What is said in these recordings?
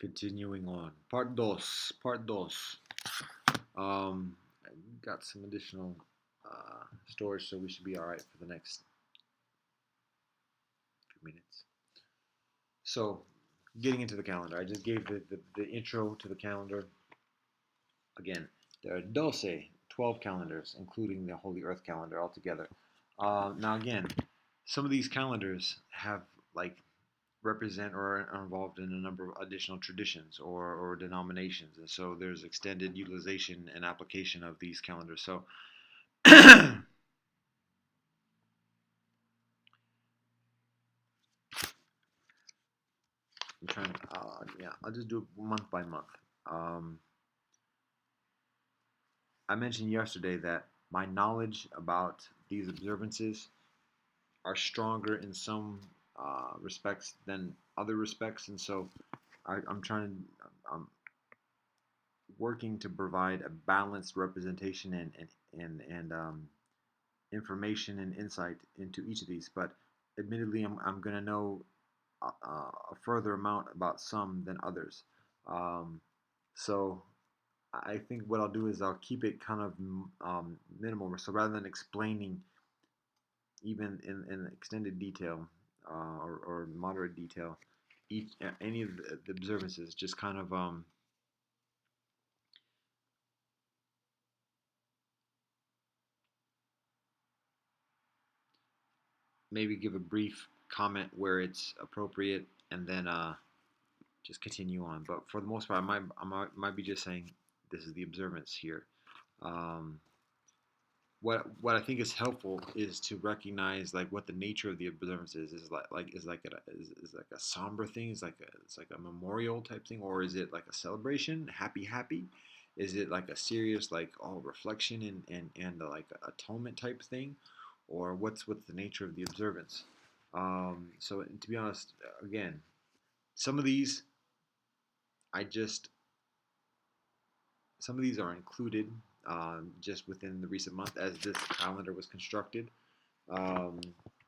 Continuing on. Part dos. Part dos. I got some additional storage, so we should be all right for the next few minutes. So, getting into the calendar, I just gave the intro to the calendar. Again, there are 12 calendars, including the Holy Earth calendar altogether. Now, again, some of these calendars have like represent or are involved in a number of additional traditions or denominations. And so there's extended utilization and application of these calendars. So I'm trying to, yeah, I'll just do it month by month. Um, I mentioned yesterday that my knowledge about these observances are stronger in some respects than other respects. And so I'm trying to, I'm working to provide a balanced representation and information and insight into each of these. But admittedly, I'm going to know a further amount about some than others. Um, so I think what I'll do is I'll keep it kind of minimal. So rather than explaining even in extended detail or moderate detail, each any of the observances, just kind of maybe give a brief comment where it's appropriate, and then just continue on. But for the most part, I might be just saying this is the observance here. Um, what I think is helpful is to recognize like what the nature of the observance is like a somber thing, it's like a memorial type thing, or is it like a celebration, happy? Is it like a serious like reflection and like atonement type thing, or what's the nature of the observance? So to be honest, again, some of these I just some of these are included just within the recent month as this calendar was constructed. Um,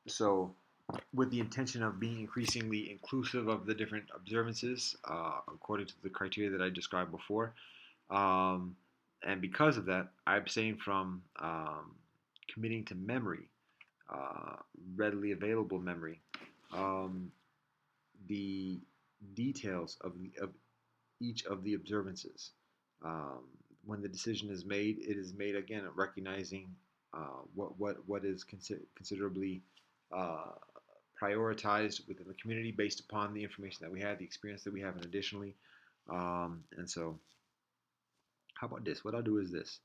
so, with the intention of being increasingly inclusive of the different observances according to the criteria that I described before. Um, and because of that, I abstain from committing to memory, uh, readily available memory, um, the details of each of the observances. Um, when the decision is made, it is made again recognizing what is considerably uh, prioritized within the community based upon the information that we have, the experience that we have, and additionally, and so how about this? What I'll do is this.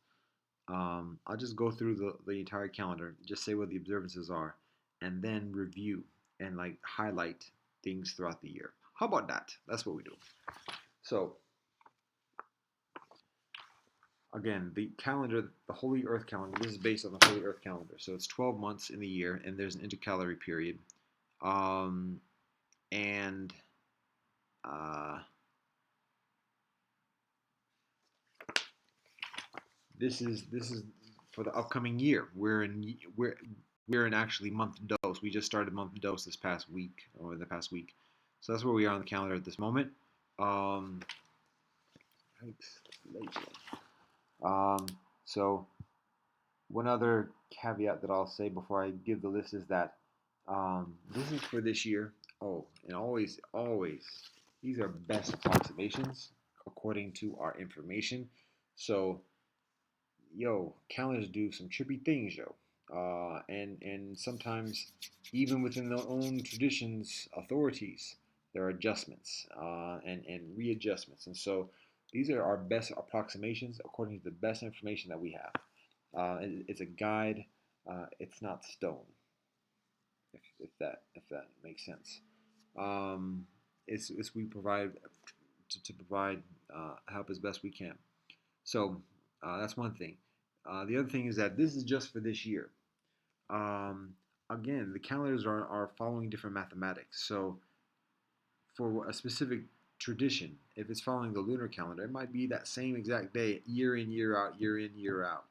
I'll just go through the entire calendar, just say what the observances are, and then review and like highlight things throughout the year. How about that? That's what we do. So again, the calendar, the Holy Earth calendar, this is based on the Holy Earth calendar. So it's 12 months in the year, and there's an intercalary period. Um, and uh, this is for the upcoming year. We're in actually month dose. We just started month dose this past week or the past week. So that's where we are on the calendar at this moment. Um, um, so one other caveat that I'll say before I give the list is that this is for this year. Oh, and always, these are best approximations according to our information. So, yo, calendars do some trippy things, yo. And sometimes even within their own traditions, authorities, there are adjustments and readjustments. And so these are our best approximations according to the best information that we have. It's a guide. It's not stone. If that makes sense. Um, it's we provide to provide help as best we can. So that's one thing. The other thing is that this is just for this year. Um, Again, the calendars are following different mathematics. So for a specific tradition, if it's following the lunar calendar, it might be that same exact day, year in, year out, year in, year out.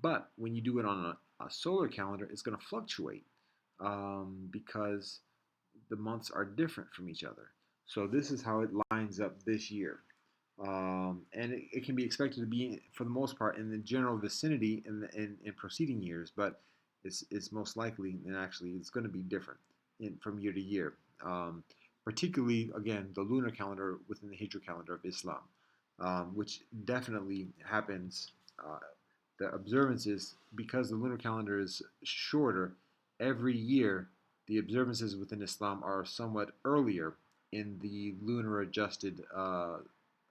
But when you do it on a solar calendar, it's going to fluctuate because the months are different from each other. So this is how it lines up this year. And it can be expected to be, for the most part, in the general vicinity in preceding years, but it's most likely, and actually it's going to be different from year to year. Um, Particularly, again, the lunar calendar within the Hijra calendar of Islam, which definitely happens. The observances, because the lunar calendar is shorter, every year the observances within Islam are somewhat earlier in the lunar adjusted, or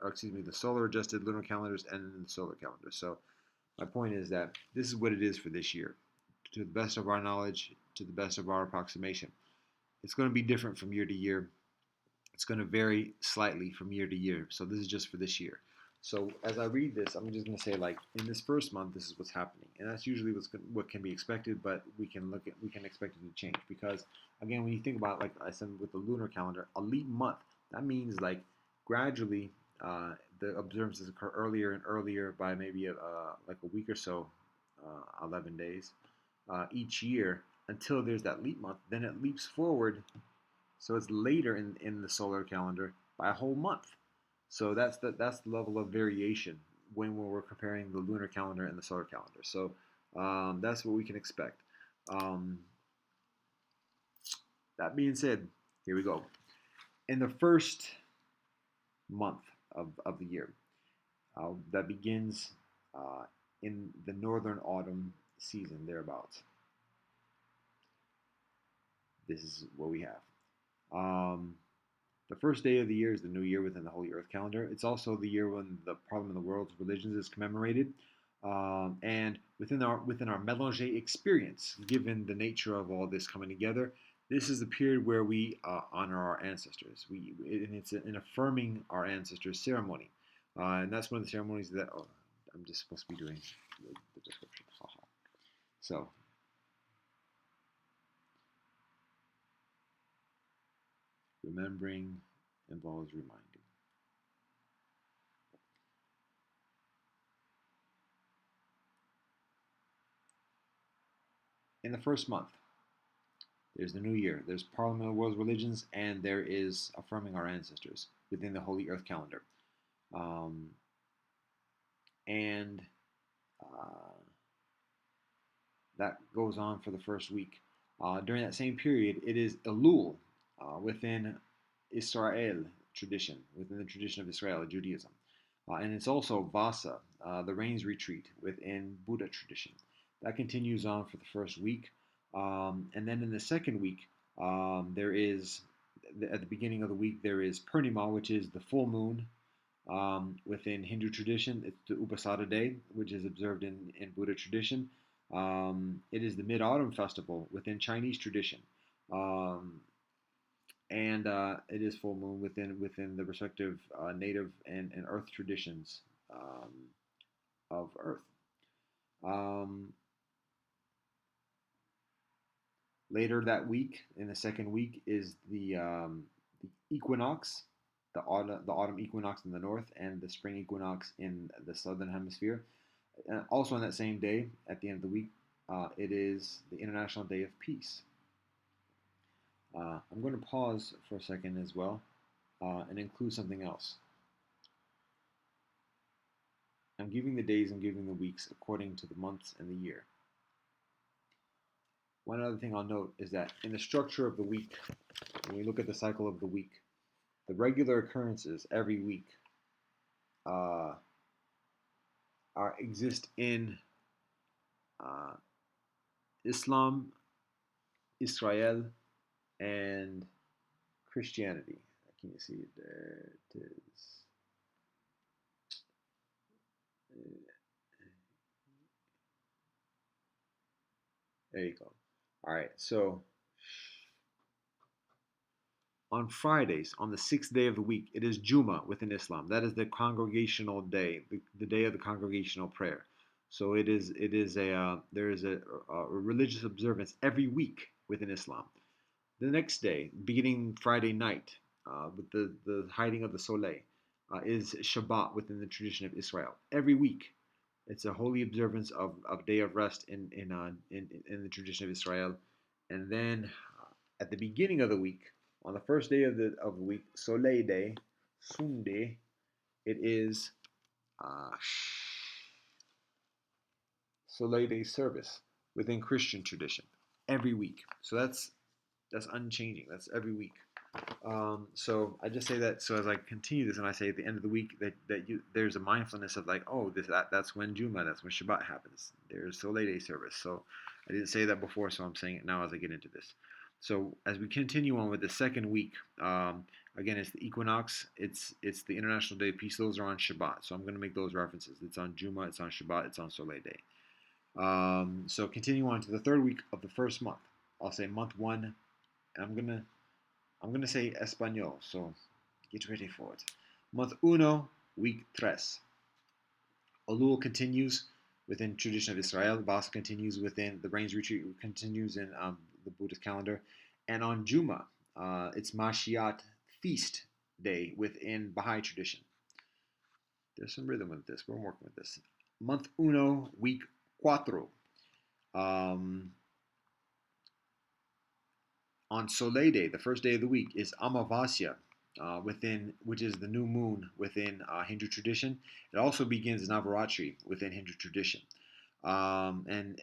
excuse me, the solar adjusted lunar calendars and in the solar calendar. So my point is that this is what it is for this year, to the best of our knowledge, to the best of our approximation. It's going to be different from year to year. It's going to vary slightly from year to year. So this is just for this year. So as I read this, I'm just going to say, like, in this first month, this is what's happening, and that's usually what can be expected. But we can expect it to change because, again, when you think about, like I said, with the lunar calendar, a leap month, that means like gradually the observances occur earlier and earlier by maybe like a week or so, 11 days each year until there's that leap month. Then it leaps forward, so it's later in the solar calendar by a whole month. So that's the level of variation when we're comparing the lunar calendar and the solar calendar. So that's what we can expect. Um, that being said, here we go. In the first month of the year, that begins in the northern autumn season, thereabouts. This is what we have. Um, The first day of the year is the new year within the Holy Earth calendar. It's also the year when the Parliament of the World's Religions is commemorated. And within our Mélangé experience, given the nature of all this coming together, this is the period where we honor our ancestors. And it's an affirming our ancestors ceremony, and that's one of the ceremonies that I'm just supposed to be doing the description. So remembering involves reminding. In the first month, there's the new year, there's Parliament of World Religions, and there is affirming our ancestors within the Holy Earth calendar. Um, and uh, that goes on for the first week. During that same period, it is Elul within Israel tradition, within the tradition of Israel, Judaism. And it's also Vasa, the rains retreat within Buddha tradition. That continues on for the first week. And then in the second week, there is, at the beginning of the week, there is Purnima, which is the full moon. Within Hindu tradition, it's the Upasada day, which is observed in Buddha tradition. It is the Mid Autumn Festival within Chinese tradition. Um, and it is full moon within the respective native and earth traditions um, of Earth. Um, Later that week, in the second week, is the equinox, the autumn equinox in the north, and the spring equinox in the southern hemisphere. Also on that same day, at the end of the week, it is the International Day of Peace. I'm going to pause for a second as well and include something else. I'm giving the days, I'm giving the weeks according to the months and the year. One other thing I'll note is that in the structure of the week, when we look at the cycle of the week, the regular occurrences every week uh, exist in uh, Islam, Israel, and Christianity. Can you see it? There it is. There you go. All right, so on Fridays, on the sixth day of the week, it is Juma within Islam. That is the congregational day, the day of the congregational prayer. So it is there is a religious observance every week within Islam. The next day, beginning Friday night, with the hiding of the soleil, is Shabbat within the tradition of Israel. Every week, it's a holy observance of day of rest in the tradition of Israel. And then at the beginning of the week, On the first day of the week, Soleil Day, Sunday, it is uh, Soleil Day service within Christian tradition every week. So that's unchanging. That's every week. So I just say that so as I continue this, and I say at the end of the week there's a mindfulness of like, oh, that's when Juma, that's when Shabbat happens. There's Soleil Day service. So I didn't say that before, so I'm saying it now as I get into this. So as we continue on with the second week, again it's the equinox. It's the International Day of Peace. Those are on Shabbat. So I'm going to make those references. It's on Juma. It's on Shabbat. It's on Soleil Day. So continue on to the third week of the first month. I'll say month one, and I'm gonna say Espanol, so get ready for it. Month uno, week tres. Elul continues within tradition of Israel. Bas continues within the Rains Retreat continues in the Buddhist calendar, and on Juma, it's Mashiach feast day within Baha'i tradition. There's some rhythm with this. We're working with this. Month uno, week cuatro. Um, on Soleil Day, the first day of the week, is Amavasya, which is the new moon within Hindu tradition. It also begins Navaratri within Hindu tradition, and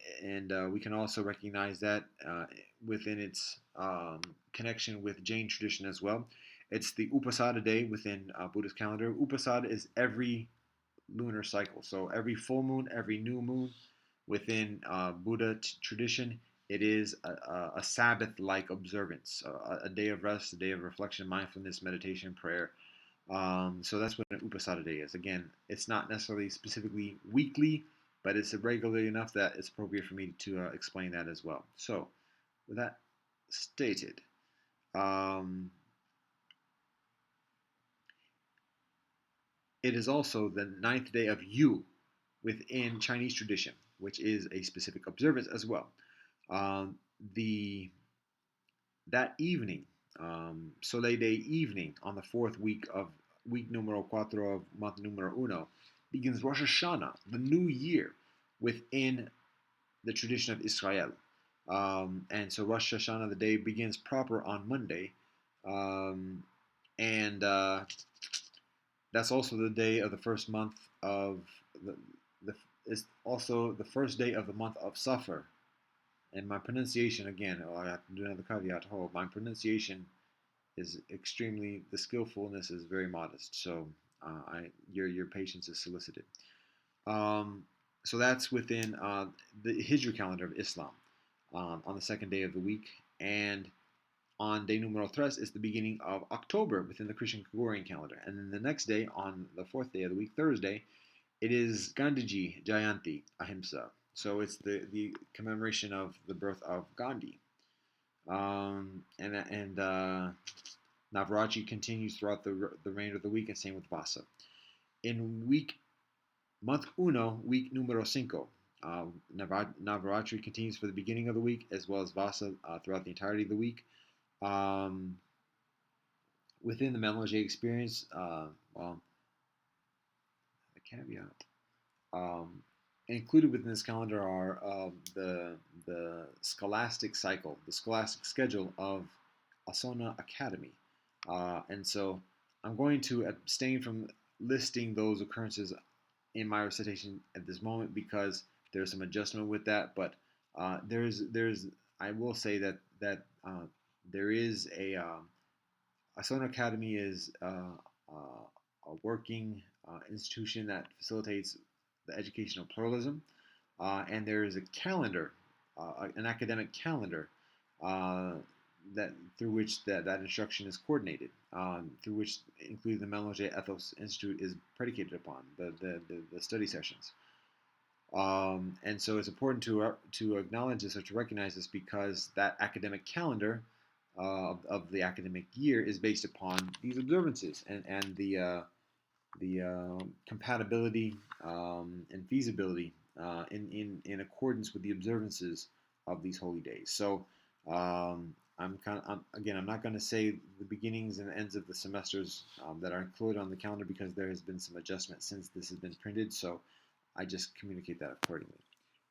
we can also recognize that within its connection with Jain tradition as well. It's the Upasada day within Buddhist calendar. Upasada is every lunar cycle, so every full moon, every new moon within Buddha tradition, it is a Sabbath-like observance, a day of rest, a day of reflection, mindfulness, meditation, prayer. So that's what an Upasada day is. Again, it's not necessarily specifically weekly, but it's regularly enough that it's appropriate for me to explain that as well. So, with that stated, um, it is also the ninth day of Yu within Chinese tradition, which is a specific observance as well. Um, the that evening, Soleil Day evening, on the fourth week of week numero cuatro of month numero uno, begins Rosh Hashanah, the new year, within the tradition of Israel. And so Rosh Hashanah, the day begins proper on Monday, um, and that's also the day of the first month of the is also the first day of the month of Safar. And my pronunciation, again, I have to do another caveat. My pronunciation is extremely, the skillfulness is very modest. So your patience is solicited. Um, so that's within the Hijri calendar of Islam on the second day of the week. And on day numero tres is the beginning of October within the Christian Gregorian calendar. And then the next day, on the fourth day of the week, Thursday, it is Gandhiji Jayanti Ahimsa. So it's the commemoration of the birth of Gandhi. And Navaratri continues throughout the remainder of the week, and same with Vasa. In month uno, week numero cinco, Navaratri continues for the beginning of the week, as well as Vasa throughout the entirety of the week. Within the Mélangé experience, well, the caveat. Included within this calendar are the scholastic cycle, the scholastic schedule of Asona Academy, and so I'm going to abstain from listing those occurrences in my recitation at this moment because there's some adjustment with that. But there's I will say that there is Asona Academy is a working institution that facilitates the educational pluralism, and there is a calendar, an academic calendar uh, that through which that instruction is coordinated, through which including the Mélangé Ethos Institute is predicated upon the study sessions. And so it's important to acknowledge this or to recognize this because that academic calendar of the academic year is based upon these observances and the compatibility and feasibility in accordance with the observances of these holy days. So I'm not going to say the beginnings and ends of the semesters that are included on the calendar because there has been some adjustment since this has been printed. So I just communicate that accordingly.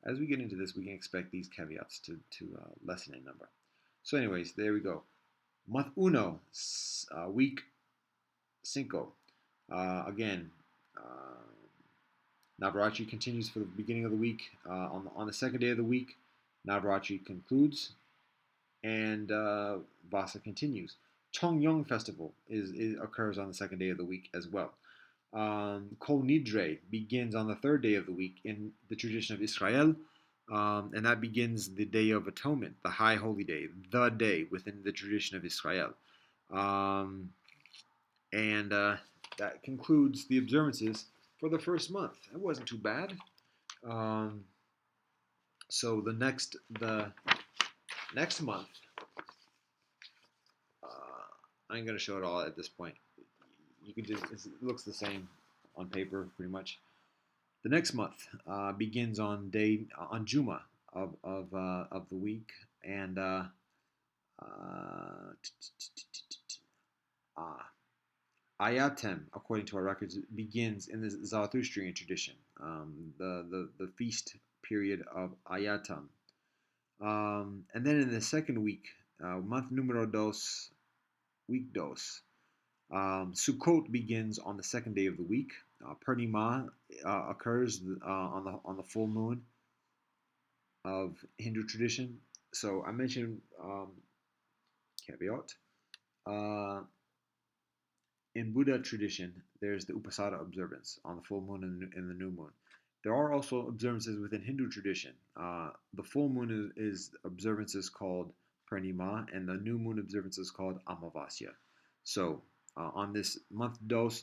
As we get into this, we can expect these caveats to lessen in number. So anyways, there we go. Month uno, week cinco. Again, Navratri continues for the beginning of the week. On the second day of the week, Navratri concludes, and Vasa continues. Chongyong Festival occurs on the second day of the week as well. Kol Nidre begins on the third day of the week in the tradition of Israel, and that begins the Day of Atonement, the High Holy Day, the day within the tradition of Israel. Um, and that concludes the observances for the first month. That wasn't too bad. Um, so the next month, I'm going to show it all at this point. You can just it looks the same on paper pretty much. The next month begins on Juma of the week, and uh, Ayatem, according to our records, begins in the Zarathustrian tradition, the feast period of Ayatam. And then in the second week, month numero dos, week dos, Sukkot begins on the second day of the week. Purnima occurs on the full moon of Hindu tradition. So I mentioned caveat. Uh, in Buddha tradition, there's the Upasada observance on the full moon and the new moon. There are also observances within Hindu tradition. The full moon is observances called Purnima, and the new moon observance is called Amavasya. So on this month dose,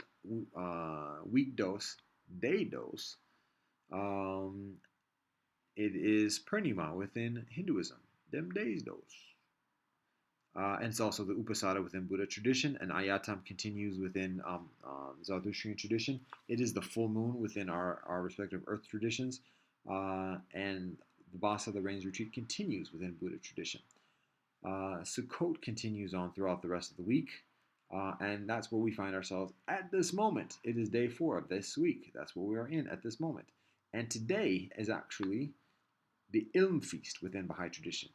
week dose, day dose, um, it is Purnima within Hinduism. Them days dose. And it's also the Upasada within Buddha tradition, and Ayatam continues within Zarathustrian tradition. It is the full moon within our respective earth traditions, and the Vasa, the rains retreat, continues within Buddha tradition. Sukkot continues on throughout the rest of the week, and that's where we find ourselves at this moment. It is day 4 of this week. That's where we are in at this moment. And today is actually the Ilm feast within Baha'i tradition.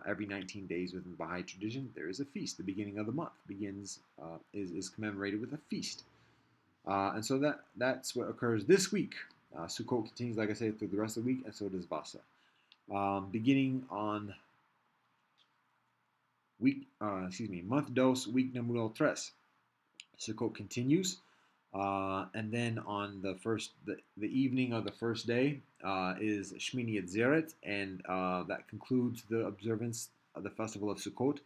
Every 19 days within the Baha'i tradition, there is a feast. The beginning of the month is commemorated with a feast, and so that's what occurs this week. Sukkot continues, like I said, through the rest of the week, and so does Vasa. Beginning on month dos, week numero tres. Sukkot continues, and then on the evening of the first day is Shmini Atzeret, and that concludes the observance of the festival of Sukkot.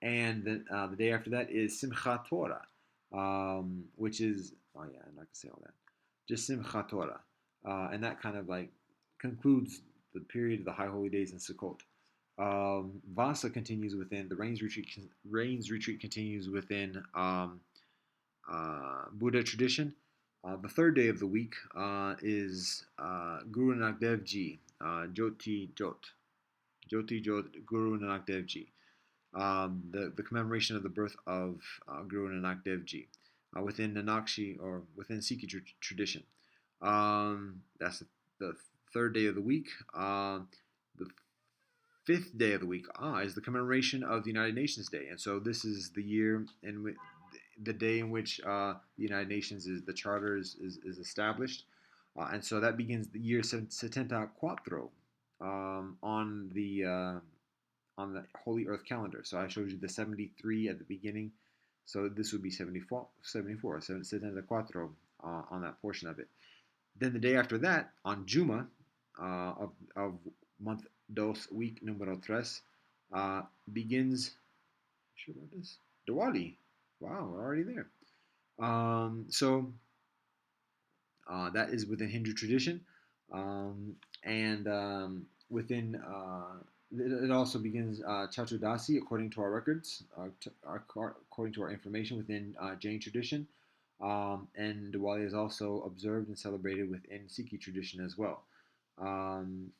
And then the day after that is Simchat Torah, which is I'm not gonna say all that, just Simchat Torah, and that kind of like concludes the period of the High Holy Days in Sukkot. Vasa continues within the rains retreat. Rains retreat continues within Buddha tradition. The third day of the week is Guru Nanak Dev Ji, Jyoti Jot Guru Nanak Dev Ji, the commemoration of the birth of Guru Nanak Dev Ji within Nanakshi or within Sikhi tradition. That's the third day of the week. The fifth day of the week is the commemoration of the United Nations Day, and so this is the year in the day in which the United Nations the charter is established, and so that begins the year 74 on the Holy Earth calendar. So I showed you the 73 at the beginning, so this would be 74, 74 on that portion of it. Then the day after that, on Juma of month dos, week numero tres, begins. Sure about this? Diwali. Wow, we're already there. So that is within Hindu tradition, and within it also begins Chaturdasi according to our records, according to our information within Jain tradition, and Diwali is also observed and celebrated within Sikhi tradition as well. Um,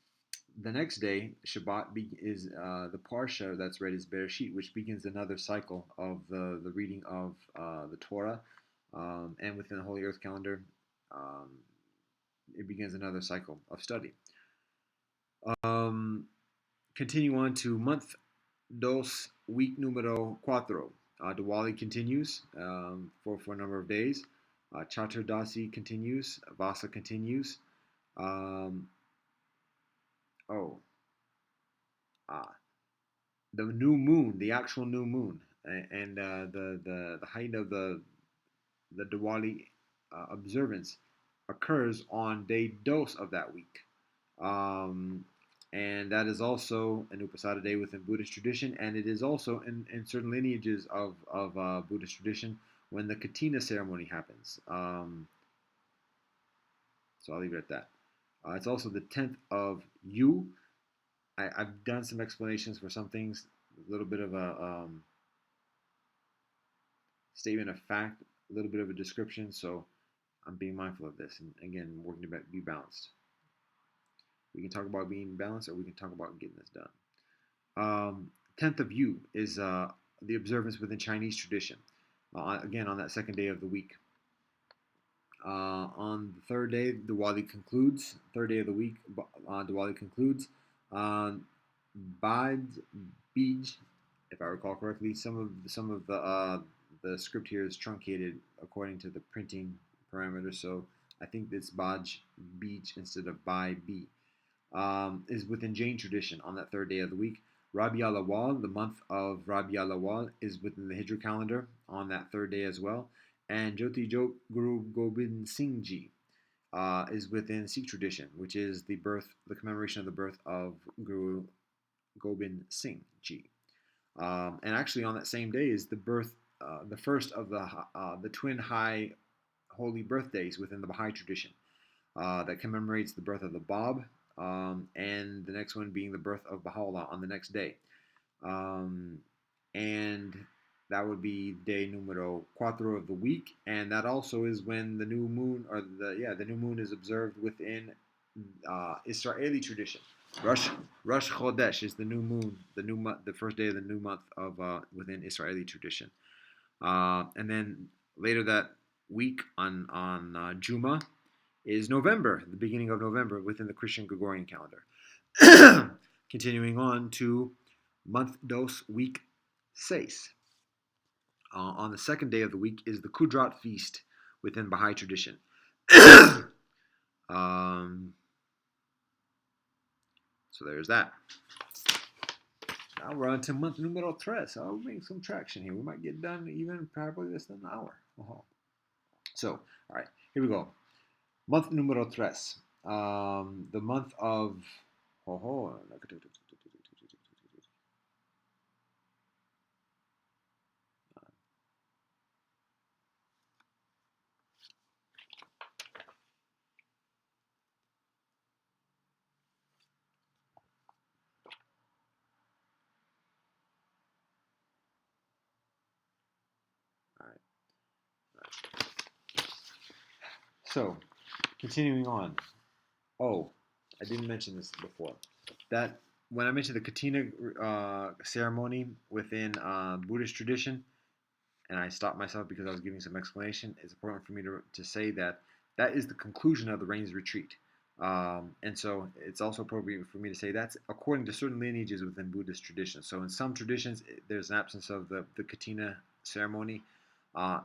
the next day, Shabbat is the Parsha that's read is Bereshit, which begins another cycle of the reading of the Torah, and within the Holy Earth calendar, um, it begins another cycle of study. Um, Continue on to month dos, week numero cuatro. Diwali continues for a number of days. Chaturdasi continues. Vasa continues. Um, oh, ah, the new moon, the actual new moon, and the height of the Diwali observance occurs on day dos of that week. Um, and that is also an Upasada day within Buddhist tradition, and it is also in certain lineages of Buddhist tradition when the Katina ceremony happens. So I'll leave it at that. It's also the 10th of Yu. I've done some explanations for some things, a little bit of a statement of fact, a little bit of a description, so I'm being mindful of this, and again, working to be balanced. We can talk about being balanced, or we can talk about getting this done. 10th of Yu is the observance within Chinese tradition. Again, on that second day of the week. On the third day, Diwali concludes. Third day of the week, Diwali concludes. Bad Bij, if I recall correctly, some of the script here is truncated according to the printing parameters. So I think it's Baj Beach instead of Bai B. Is within Jain tradition on that third day of the week. Rabi al Awal, the month of Rabi al Awal, is within the Hijra calendar on that third day as well. And Jyoti Jot Guru Gobind Singh Ji is within Sikh tradition, which is the commemoration of the birth of Guru Gobind Singh Ji. And actually, on that same day is the first of the twin high holy birthdays within the Baha'i tradition that commemorates the birth of the Bab, and the next one being the birth of Baha'u'llah on the next day. And that would be day numero cuatro of the week, and that also is when the new moon, the new moon is observed within Israeli tradition. Rosh Chodesh is the new moon, the first day of the new month of within Israeli tradition, and then later that week on Juma is November, the beginning of November within the Christian Gregorian calendar. Continuing on to month dos, week 6. On the second day of the week is the Kudrat feast within Baha'i tradition. So there's that. Now we're on to month numero tres. I'll make some traction here. We might get done even probably less than an hour. So, all right, here we go. Month numero tres. The month of. So, continuing on. Oh, I didn't mention this before. That when I mentioned the Katina ceremony within Buddhist tradition, and I stopped myself because I was giving some explanation, it's important for me to say that is the conclusion of the rains retreat. And so it's also appropriate for me to say that's according to certain lineages within Buddhist tradition. So in some traditions, there's an absence of the Katina ceremony,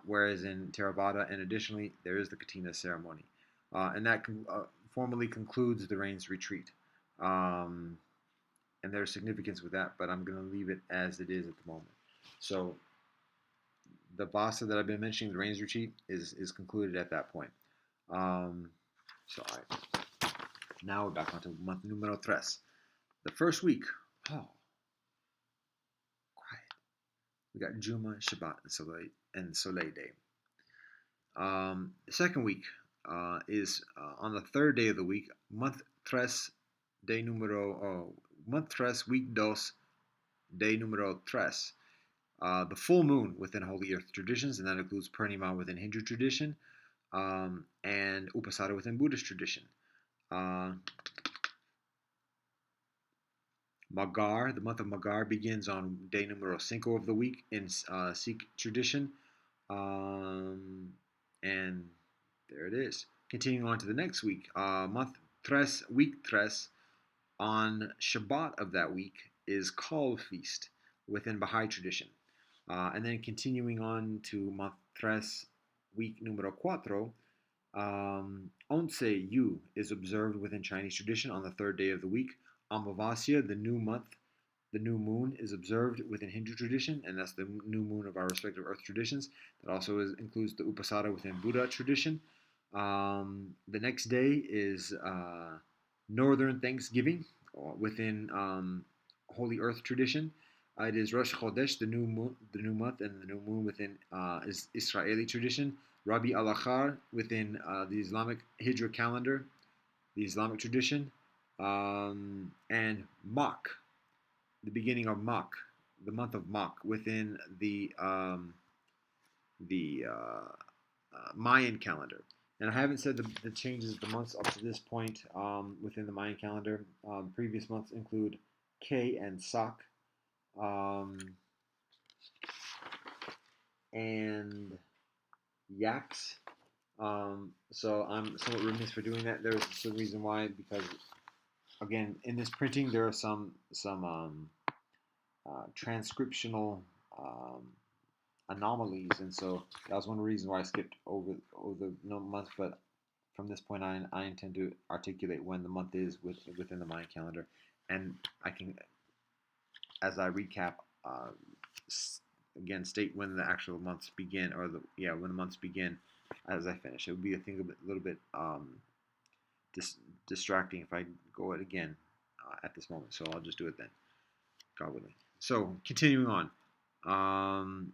whereas in Theravada and additionally, there is the Katina ceremony. And that formally concludes the rains retreat. And there's significance with that, but I'm going to leave it as it is at the moment. So the Vasa that I've been mentioning, the rains retreat, is concluded at that point. So all right. Now we're back onto month numero tres. The first week, quiet. We got Juma, Shabbat, and Soleil day. The second week is on the third day of the week, month tres, month tres, week dos, day numero tres. The full moon within Holy Earth traditions, and that includes Purnima within Hindu tradition, and Upasada within Buddhist tradition. Magar, the month of Magar begins on day numero cinco of the week in Sikh tradition. And there it is. Continuing on to the next week, month tres, week tres, on Shabbat of that week is Kal feast within Baha'i tradition. And then continuing on to month tres, week numero cuatro, Once Yu is observed within Chinese tradition on the third day of the week. Amavasya, the new month, the new moon, is observed within Hindu tradition, and that's the new moon of our respective earth traditions. That also includes the Upasara within Buddha tradition. The next day is Northern Thanksgiving within Holy Earth tradition. It is Rosh Chodesh, the new month, and the new moon within is Israeli tradition. Rabi al-Akhar within the Islamic Hijra calendar, the Islamic tradition, and Mach, the beginning of Mach, the month of Mach within the Mayan calendar. And I haven't said the changes of the months up to this point within the Mayan calendar. Previous months include K and Sak, and Yaks. So I'm somewhat remiss for doing that. There's a reason why, because again, in this printing there are some transcriptional anomalies, and so that was one of the reasons why I skipped over the months. But from this point on, I intend to articulate when the month is within the Mayan calendar, and I can, as I recap, again state when the actual months begin, or when the months begin as I finish. It would be, I think, a little bit distracting if I go it again at this moment. So I'll just do it then, God willing. So continuing on.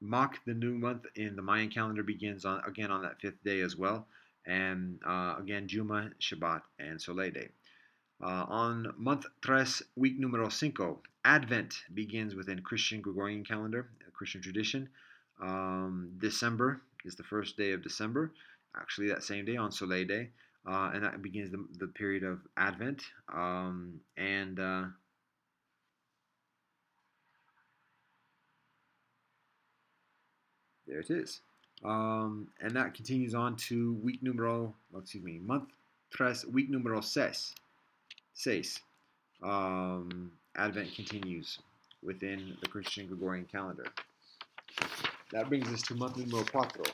Mach, the new month in the Mayan calendar, begins on that fifth day as well, and again Juma, Shabbat, and Soleil Day. On month tres, week numero cinco, Advent begins within Christian Gregorian calendar, Christian tradition. December is the first day of December, actually that same day on Soleil Day, and that begins the period of Advent. There it is. And that continues on to month tres, week numero seis. Advent continues within the Christian Gregorian calendar. That brings us to month numero cuatro.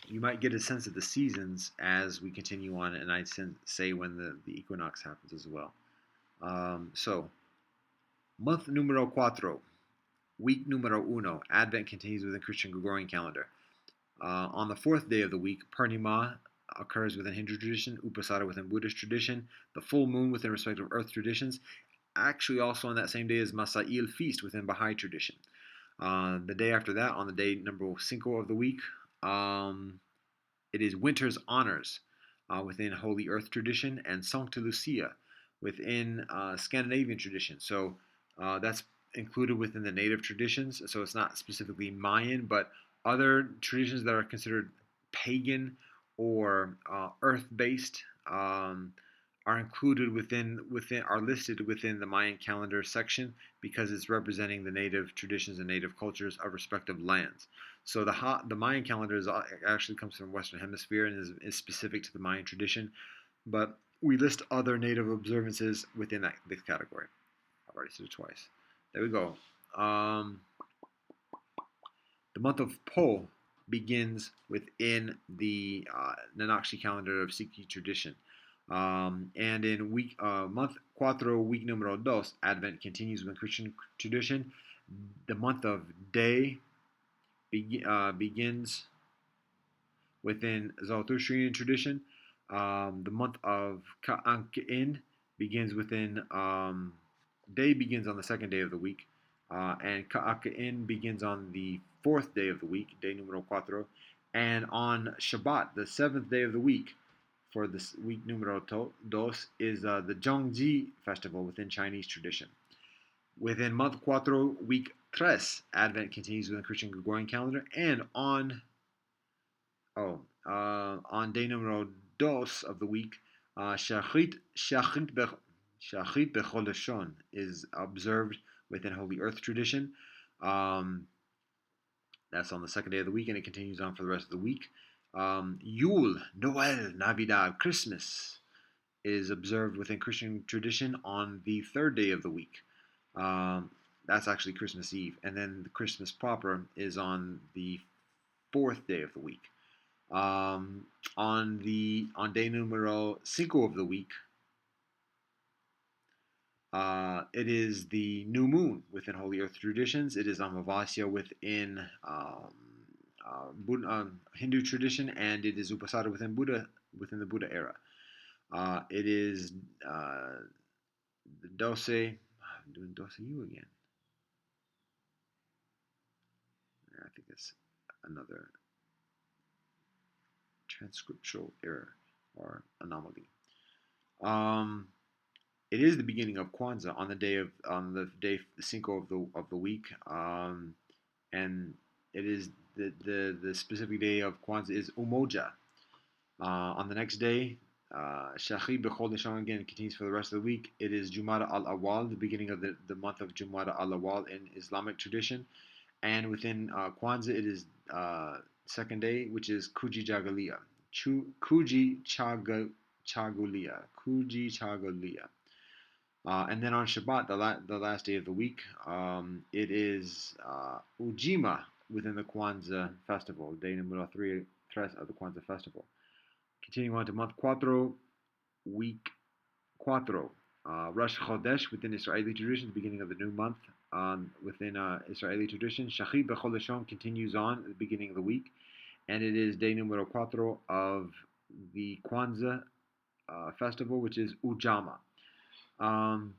You might get a sense of the seasons as we continue on, and I'd say when the equinox happens as well. So, month numero cuatro, week numero uno, Advent continues within Christian Gregorian calendar. On the fourth day of the week, Purnima occurs within Hindu tradition, Upasara within Buddhist tradition, the full moon within respective earth traditions. Actually, also on that same day is Masail feast within Baha'i tradition. The day after that, on the day number cinco of the week, it is Winter's Honors within Holy Earth tradition, and Sancta Lucia within Scandinavian tradition. So that's included within the native traditions. So it's not specifically Mayan, but other traditions that are considered pagan or earth-based are included within are listed within the Mayan calendar section, because it's representing the native traditions and native cultures of respective lands. So the Mayan calendar actually comes from the Western Hemisphere and is specific to the Mayan tradition, but we list other native observances within this category. I've already said it twice. There we go. The month of Po begins within the Nanakshi calendar of Sikh tradition. And in month cuatro, week numero dos, Advent continues with Christian tradition. The month of Day begins within Zarathustrian tradition. The month of Ka'ankin begins within Day begins on the second day of the week, and Ka'ankin begins on the fourth day of the week, day numero cuatro, and on Shabbat, the seventh day of the week, for this week numero dos, is the Zhongji festival within Chinese tradition. Within month cuatro, week tres, Advent continues within the Christian Gregorian calendar, and on day numero dos of the week, Shachrit Bechol is observed within Holy Earth tradition. That's on the second day of the week, and it continues on for the rest of the week. Yule, Noel, Navidad, Christmas is observed within Christian tradition on the third day of the week. that's actually Christmas Eve, and then the Christmas proper is on the fourth day of the week. On day numero cinco of the week, it is the new moon within Holy Earth traditions. It is Amavasya within Hindu tradition, and it is Upasada within the Buddha era. It is the Dose. I'm doing Dose U again. I think it's another transcriptural error or anomaly. It is the beginning of Kwanzaa on the day Cinco of the week, and it is the specific day of Kwanzaa is Umoja. On the next day, Shahri Bechol Nishon again continues for the rest of the week. It is Jumada al Awal, the beginning of the month of Jumada al Awal in Islamic tradition, and within Kwanzaa it is second day, which is Kuji Jagalia. Kuji Chagulia. Kuji Chagulia. And then on Shabbat, the last day of the week, it is Ujima within the Kwanzaa festival, day number 3 of the Kwanzaa festival. Continuing on to month Cuatro, week Cuatro. Rosh Chodesh within Israeli tradition, the beginning of the new month within Israeli tradition. Shachri Bechol Lashon continues on at the beginning of the week, and it is day numero cuatro of the Kwanzaa festival, which is Ujama. And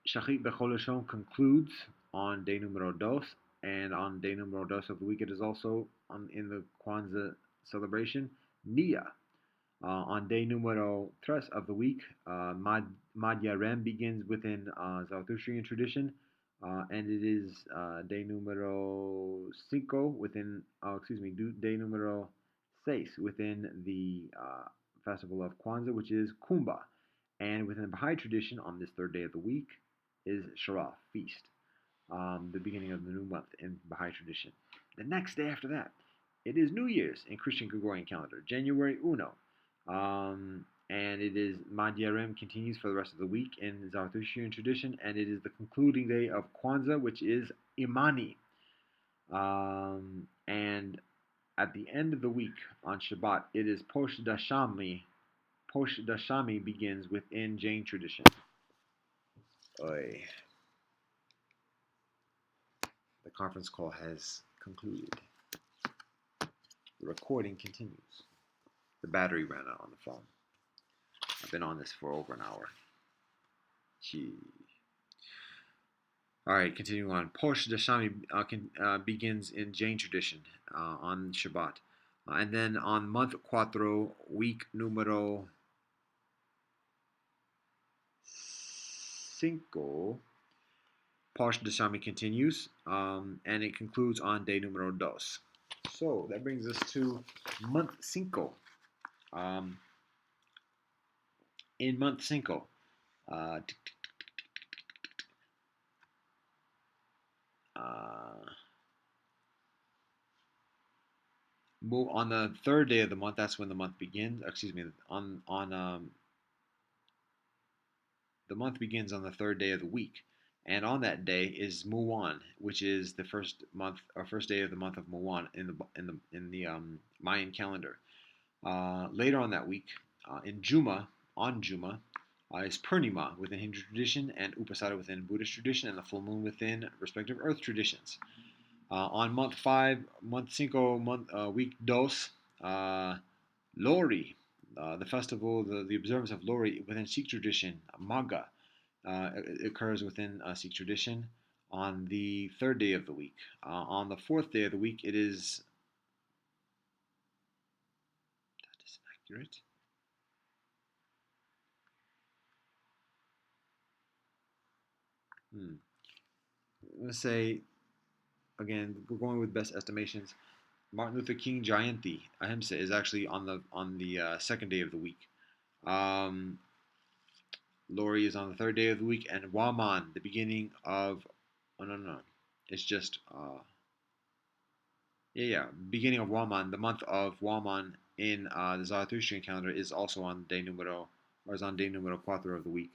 Shachrit Bechol Lashon concludes on day numero dos, and on day numero dos of the week it is also in the Kwanzaa celebration, Nia. On day numero tres of the week, Mad Yarem begins within Zarathustrian tradition, and it is day numero cinco within, day numero seis within the festival of Kwanzaa, which is Kumba. And within the Baha'i tradition, on this third day of the week, is Sharaf, feast, the beginning of the new month in Baha'i tradition. The next day after that, it is New Year's in Christian Gregorian calendar, January Uno. And it is Mad Yarem continues for the rest of the week in Zarathustrian tradition, and it is the concluding day of Kwanzaa, which is Imani. And at the end of the week on Shabbat, it is Posh Dashami. Posh Dashami begins within Jain tradition. Oy. The conference call has concluded. The recording continues. The battery ran out on the phone. I've been on this for over an hour. Gee. All right, continuing on. Posh Dashami begins in Jain tradition on Shabbat. And then on month cuatro, week numero cinco, Posh Dashami continues, and it concludes on day numero dos. So that brings us to month cinco. In month cinco, on the third day of the month, that's when the month begins. The month begins on the third day of the week, and on that day is Muwan, which is the first day of the month of Muwan in the Mayan calendar. Later on that week, on Juma, is Purnima within Hindu tradition, and Upasada within Buddhist tradition, and the full moon within respective earth traditions. On month 5, month cinco, week dos, Lori, the festival, the observance of Lori within Sikh tradition, Magha, occurs within Sikh tradition on the third day of the week. On the fourth day of the week, it is. That is accurate. I'm going to say, again, we're going with best estimations. Martin Luther King Jayanti, Ahimsa, is actually on the second day of the week. Lori is on the third day of the week, and Waman, the beginning of. Oh no, it's just beginning of Waman. The month of Waman in the Zarathustrian calendar is also on day numero cuatro of the week.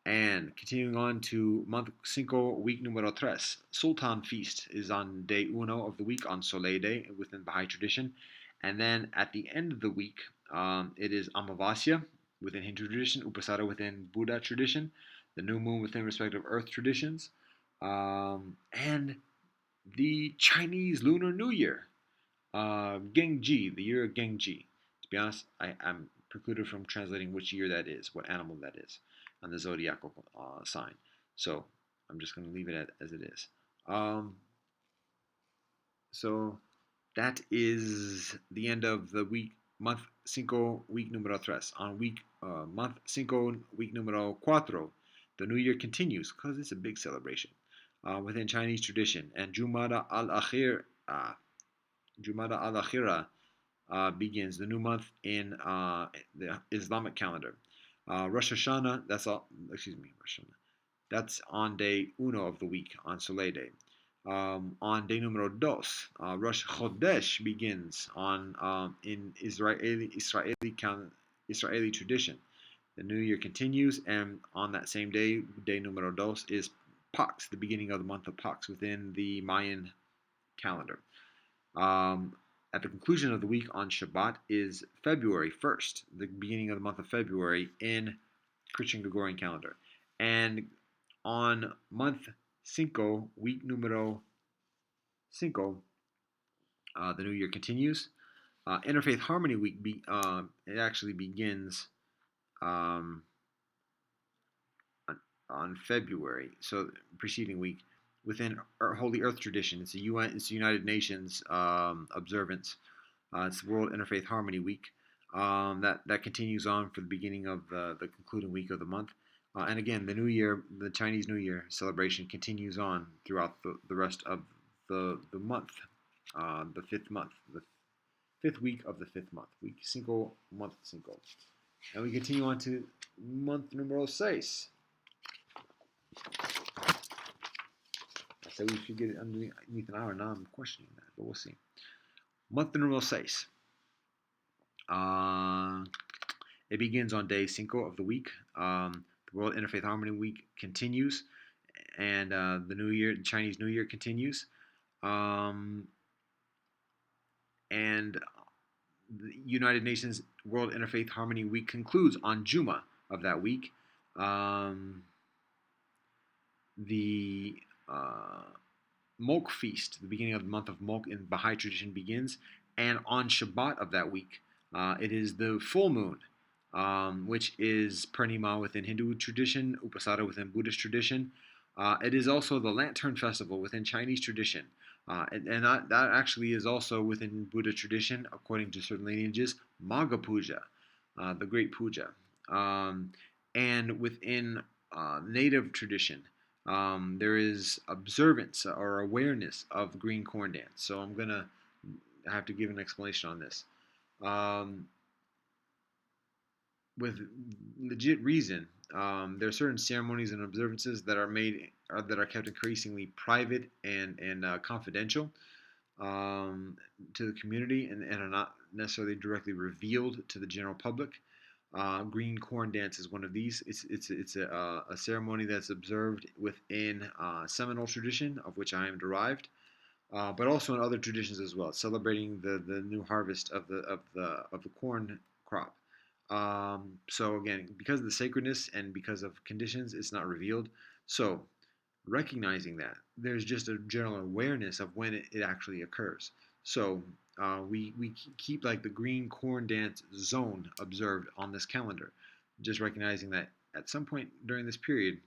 And continuing on to month cinco, week numero tres. Sultan feast is on day uno of the week on Soleil Day within Baha'i tradition. And then at the end of the week, it is Amavasya within Hindu tradition, Upasara within Buddha tradition, the new moon within respective earth traditions, and the Chinese Lunar New Year, Gengji, the year of Gengji. To be honest, I'm precluded from translating which year that is, what animal that is, on the zodiacal sign. So I'm just going to leave it as it is. Um, so that is the end of the week, month cinco, week numero tres. On month cinco, week numero cuatro, the new year continues because it's a big celebration within Chinese tradition. And Jumada al-Akhira begins the new month in the Islamic calendar. Rosh Hashanah, that's all. Excuse me, Rosh Hashanah. That's on day uno of the week on Soleil Day. On day numero dos, Rosh Chodesh begins on in Israeli tradition. The new year continues, and on that same day, day numero dos, is Pax, the beginning of the month of Pax within the Mayan calendar. At the conclusion of the week on Shabbat is February 1st, the beginning of the month of February in Christian Gregorian calendar. And on month cinco, week numero cinco, the new year continues. Interfaith Harmony Week, it actually begins um, on February, so preceding week, within Holy Earth tradition. It's it's the United Nations observance. It's World Interfaith Harmony Week. That continues on for the beginning of the concluding week of the month. And again, the New Year, the Chinese New Year celebration continues on throughout the rest of the month, the fifth week of the fifth month, week cinco, month cinco. And we continue on to month numero seis. I said we should get it underneath an hour. Now I'm questioning that, but we'll see. Month numero seis. It begins on day cinco of the week. The World Interfaith Harmony Week continues, and the Chinese New Year continues. And the United Nations World Interfaith Harmony Week concludes on Juma of that week. The Molk feast, the beginning of the month of Molk in Baha'i tradition, begins, and on Shabbat of that week, it is the full moon, which is Purnima within Hindu tradition, Upasada within Buddhist tradition. It is also the Lantern Festival within Chinese tradition, and that actually is also within Buddha tradition, according to certain lineages, Magha Puja, the Great Puja. And within native tradition, there is observance or awareness of green corn dance. So I'm going to have to give an explanation on this. With legit reason, there are certain ceremonies and observances that are kept increasingly private and confidential to the community and are not necessarily directly revealed to the general public. Green corn dance is one of these. It's a ceremony that's observed within Seminole tradition, of which I am derived, but also in other traditions as well, celebrating the new harvest of the corn crop. So again, because of the sacredness and because of conditions, it's not revealed. So recognizing that, there's just a general awareness of when it actually occurs. So we keep like the green corn dance zone observed on this calendar, just recognizing that at some point during this period,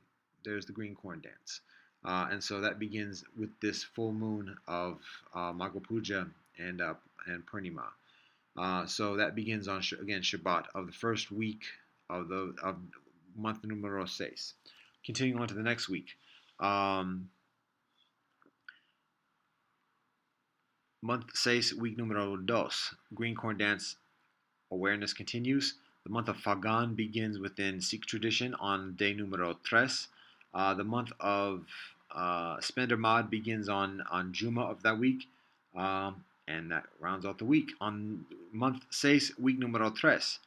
there's the green corn dance. And so that begins with this full moon of Magha Puja and Purnima. So that begins on again Shabbat of the first week of month numero seis. Continuing on to the next week, month seis, week numero dos. Green corn dance awareness continues. The month of Fagan begins within Sikh tradition on day numero tres. The month of Spender Mad begins on Juma of that week. And that rounds out the week. On month seis, week numero tres,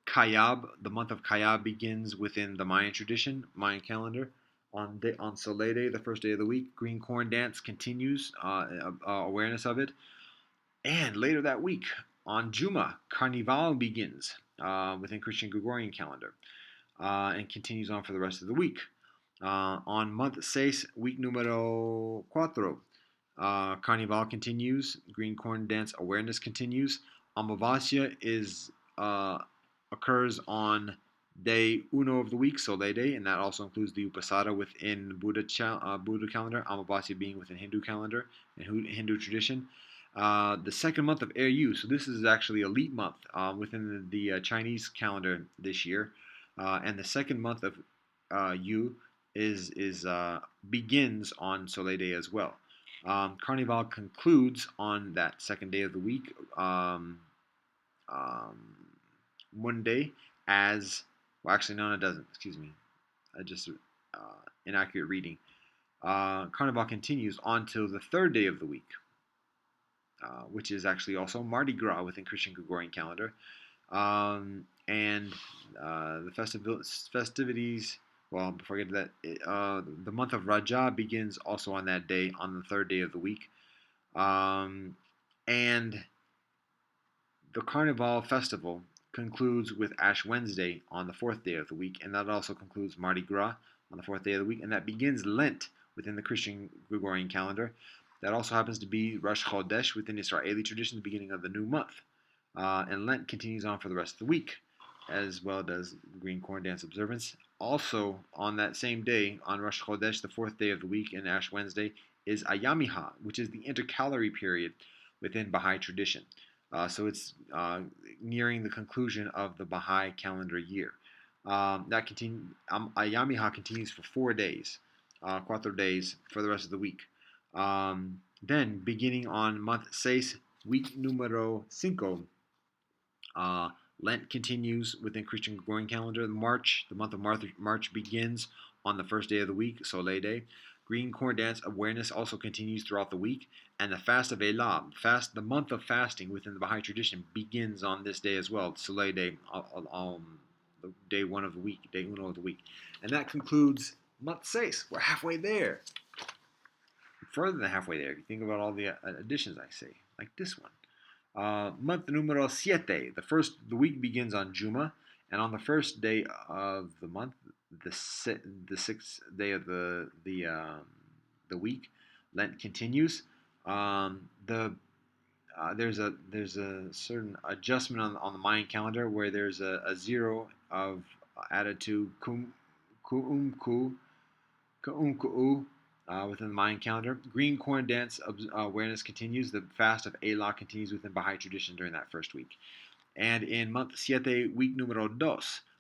Kayab, the month of Kayab begins within the Mayan tradition, Mayan calendar. On Soleil Day, the first day of the week, Green Corn Dance continues, awareness of it. And later that week, on Juma, Carnival begins within Christian Gregorian calendar and continues on for the rest of the week. On month 6, week numero cuatro, Carnival continues. Green Corn Dance awareness continues. Amavasya uh, occurs on day uno of the week, Soleil Day, and that also includes the Upasada within Buddha calendar, Amavasya being within Hindu calendar and Hindu tradition. The second month of Yu, so this is actually a leap month within the Chinese calendar this year, and the second month of Yu is begins on Soleil Day as well. Carnival concludes on that second day of the week, Monday, as well. Actually, no, it doesn't. Excuse me, I just inaccurate reading. Carnival continues on till the third day of the week, which is actually also Mardi Gras within Christian Gregorian calendar, and the festivities. Well, before I get to that, the month of Raja begins also on that day, on the third day of the week. And the Carnival festival concludes with Ash Wednesday on the fourth day of the week, and that also concludes Mardi Gras on the fourth day of the week, and that begins Lent within the Christian Gregorian calendar. That also happens to be Rosh Chodesh within Israeli tradition, the beginning of the new month. And Lent continues on for the rest of the week, as well as Green Corn Dance observance. Also, on that same day, on Rosh Chodesh, the fourth day of the week, and Ash Wednesday, is Ayamiha, which is the intercalary period within Baha'i tradition. So it's nearing the conclusion of the Baha'i calendar year. Ayamiha continues for 4 days, 4 days for the rest of the week. Then, beginning on month 6, week numero 5, Lent continues within Christian Gregorian calendar. The month of March begins on the first day of the week, Soleil Day. Green Corn Dance awareness also continues throughout the week, and the fast of Elah, the month of fasting within the Baha'i tradition, begins on this day as well, Soleil Day, day one of the week, day uno of the week, and that concludes month 6. We're halfway there, further than halfway there. If you think about all the additions I say, like this one. Month numero 7. The week begins on Juma, and on the first day of the month, the sixth day of the week, Lent continues. There's a certain adjustment on the Mayan calendar where there's a zero of added to ku'umku within the Mayan calendar. Green Corn Dance awareness continues. The fast of Elah continues within Baha'i tradition during that first week. And in month 7, week numero 2,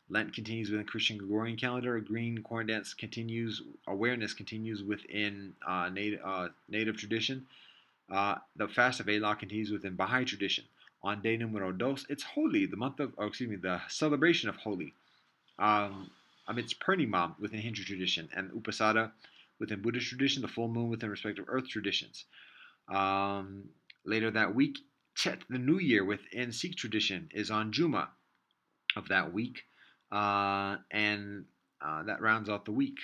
Lent continues within Christian Gregorian calendar. Green Corn Dance continues. Awareness continues within native tradition. The fast of Elah continues within Baha'i tradition. On day numero 2, it's Holi, the celebration of Holi. It's Purnima within Hindu tradition, and Upasada within Buddhist tradition, the full moon within respective earth traditions. Later that week, Chet, the new year within Sikh tradition, is on Juma of that week, and that rounds out the week.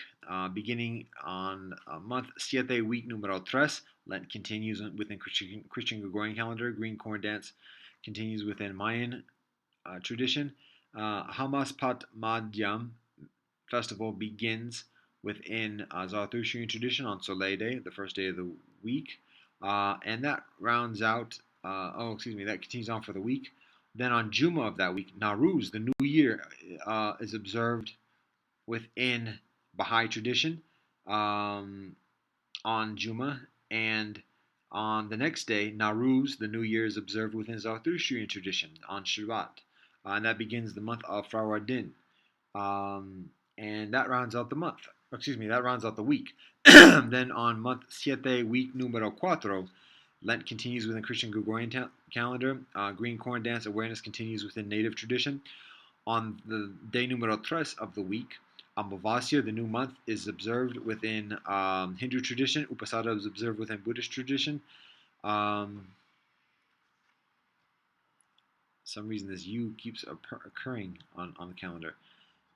Beginning on month 7, week numero 3, Lent continues within Christian Gregorian calendar. Green Corn Dance continues within Mayan tradition. Hamas Pat Madhyam festival begins within Zarathustrian tradition on Soleil Day, the first day of the week, and that rounds out. That continues on for the week. Then on Juma of that week, Nowruz, the New Year, is observed within Baha'i tradition on Juma, and on the next day, Nowruz, the New Year, is observed within Zarathustrian tradition on Shabbat, and that begins the month of Farwadin. And that rounds out the month. That rounds out the week. Then on month 7, week numero 4, Lent continues within Christian Gregorian calendar. Green Corn Dance awareness continues within native tradition. On the day numero 3 of the week, Amavasya, the new month, is observed within Hindu tradition. Upasada is observed within Buddhist tradition. some reason this U keeps occurring on the calendar.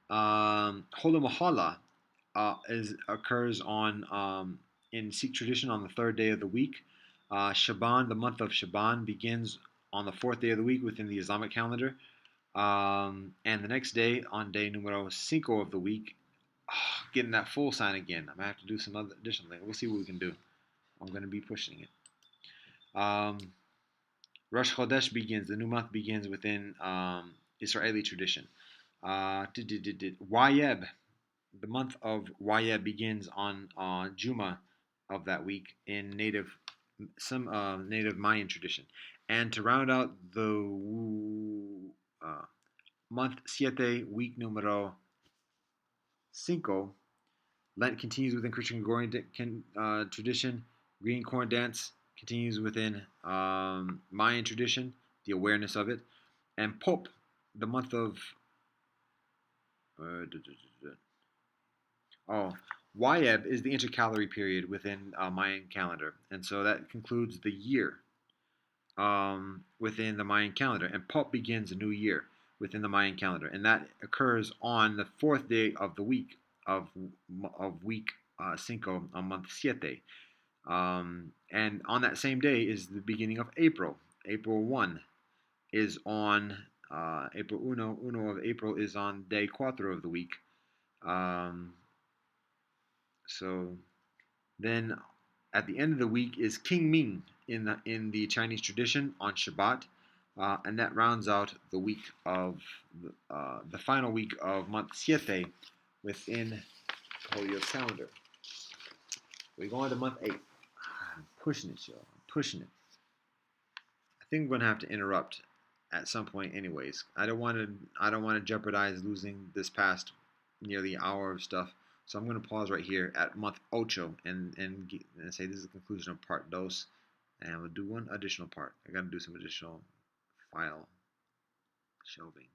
Hola Mahalla occurs on in Sikh tradition on the third day of the week. Shaban, the month of Shaban, begins on the fourth day of the week within the Islamic calendar. And the next day, on day numero cinco of the week, getting that full sign again. I'm gonna have to do some other additional thing. We'll see what we can do. I'm gonna be pushing it. Rosh Chodesh begins. The new month begins within Israeli tradition. Wayeb, the month of Wayeb begins on Juma of that week in native Mayan tradition. And to round out the month siete, week numero cinco, Lent continues within Christian Gregorian tradition. Green corn dance continues within Mayan tradition, the awareness of it. And Pop, the month of Wayeb is the intercalary period within Mayan calendar, and so that concludes the year within the Mayan calendar. And Pop begins a new year within the Mayan calendar, and that occurs on the fourth day of the week of week cinco on month siete. And on that same day is the beginning of April. April 1 is on April uno of April is on day cuatro of the week. So then at the end of the week is King Ming in the Chinese tradition on Shabbat, and that rounds out the week of the final week of month siete within Holyoke's calendar. We go on to month 8. I'm pushing it, yo. I'm pushing it. I think I'm gonna have to interrupt at some point, anyways. I don't want to jeopardize losing this past nearly hour of stuff. So I'm going to pause right here at month ocho and say this is the conclusion of part dos, and we'll do one additional part. I got to do some additional file shelving.